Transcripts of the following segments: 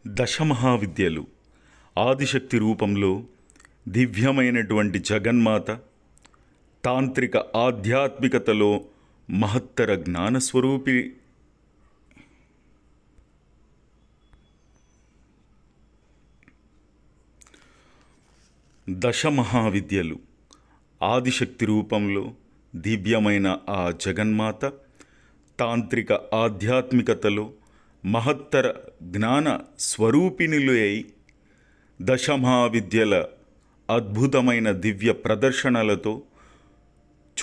దశమహావిద్యలు ఆదిశక్తి రూపంలో దివ్యమైనటువంటి జగన్మాత, తాంత్రిక ఆధ్యాత్మికతలో మహత్తర జ్ఞానస్వరూపి దశమహావిద్యలు ఆదిశక్తి రూపంలో దివ్యమైన ఆ జగన్మాత, తాంత్రిక ఆధ్యాత్మికతలో మహత్తర జ్ఞాన స్వరూపిణులై దశమహావిద్యల అద్భుతమైన దివ్య ప్రదర్శనలతో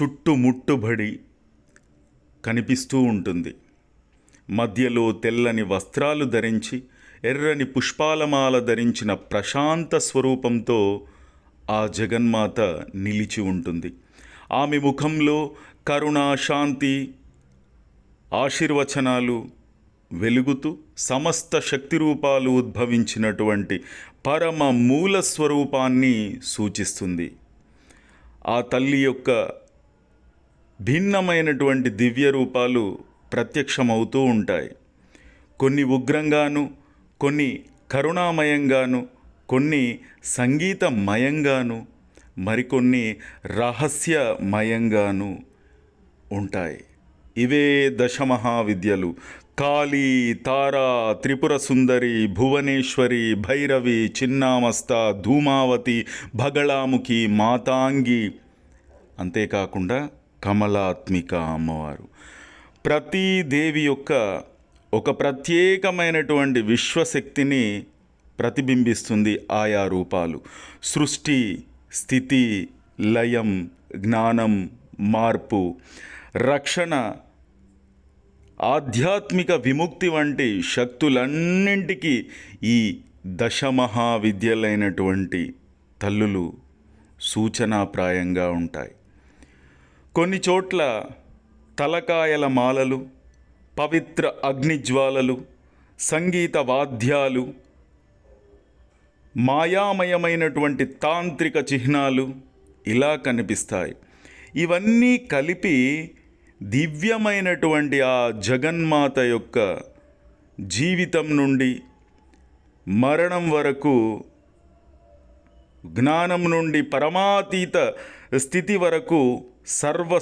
చుట్టుముట్టుబడి కనిపిస్తూ ఉంటుంది. మధ్యలో తెల్లని వస్త్రాలు ధరించి ఎర్రని పుష్పాలమాల ధరించిన ప్రశాంత స్వరూపంతో ఆ జగన్మాత నిలిచి ఉంటుంది. ఆమె ముఖంలో కరుణ, శాంతి, ఆశీర్వచనాలు వెలుగుతూ సమస్త శక్తి రూపాలు ఉద్భవించినటువంటి పరమ మూల స్వరూపాన్ని సూచిస్తుంది. ఆ తల్లి యొక్క భిన్నమైనటువంటి దివ్య రూపాలు ప్రత్యక్షమవుతూ ఉంటాయి. కొన్ని ఉగ్రంగాను, కొన్ని కరుణామయంగాను, కొన్ని సంగీతమయంగాను, మరికొన్ని రహస్యమయంగాను ఉంటాయి. ఇవే దశమహావిద్యలు. కాళీ, తారా, త్రిపుర సుందరి, భువనేశ్వరి, భైరవి, చిన్నామస్త, ధూమావతి, భగళాముఖి, మాతాంగి, అంతేకాకుండా కమలాత్మిక అమ్మవారు. ప్రతి దేవి యొక్క ఒక ప్రత్యేకమైనటువంటి విశ్వశక్తిని ప్రతిబింబిస్తుంది ఆయా రూపాలు. సృష్టి, స్థితి, లయం, జ్ఞానం, మార్పు, రక్షణ, ఆధ్యాత్మిక విముక్తి వంటి శక్తులన్నింటికీ ఈ దశమహావిద్యలైనటువంటి తల్లులు సూచనాప్రాయంగా ఉంటాయి. కొన్ని చోట్ల తలకాయల మాలలు, పవిత్ర అగ్నిజ్వాలలు, సంగీత వాద్యాలు, మాయామయమైనటువంటి తాంత్రిక చిహ్నాలు ఇలా కనిపిస్తాయి. ఇవన్నీ కలిపి దివ్యమైనటువంటి ఆ జగన్మాత యొక్క జీవితం నుండి మరణం వరకు, జ్ఞానం నుండి పరమాతీత స్థితి వరకు సర్వ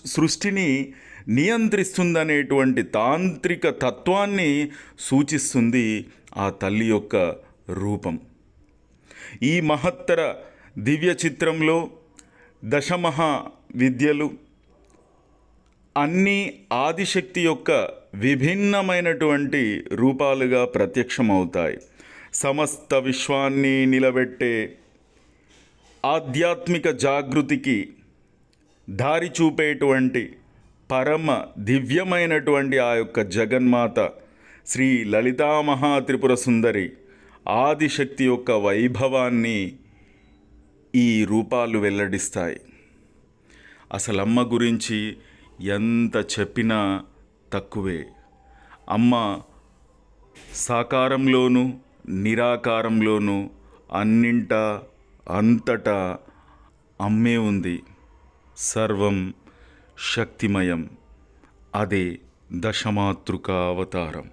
సృష్టిని నియంత్రిస్తుందనేటువంటి తాంత్రిక తత్వాన్ని సూచిస్తుంది ఆ తల్లి యొక్క రూపం. ఈ మహత్తర దివ్య చిత్రంలో దశమహా విద్యలు అన్నీ ఆదిశక్తి యొక్క విభిన్నమైనటువంటి రూపాలుగా ప్రత్యక్షమవుతాయి. సమస్త విశ్వాన్ని నిలబెట్టే ఆధ్యాత్మిక జాగృతికి దారి చూపేటువంటి పరమ దివ్యమైనటువంటి ఆ యొక్క జగన్మాత శ్రీ లలితా మహాత్రిపుర సుందరి ఆదిశక్తి యొక్క వైభవాన్ని ఈ రూపాలు వెల్లడిస్తాయి. అసలు అమ్మ గురించి ఎంత చెప్పినా తక్కువే. అమ్మ సాకారంలోనూ నిరాకారంలోనూ అన్నింటా అంతటా అమ్మే ఉంది. సర్వం శక్తిమయం. అదే దశమాతృక అవతారం.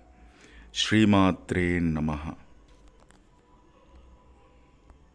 శ్రీమాత్రే నమః.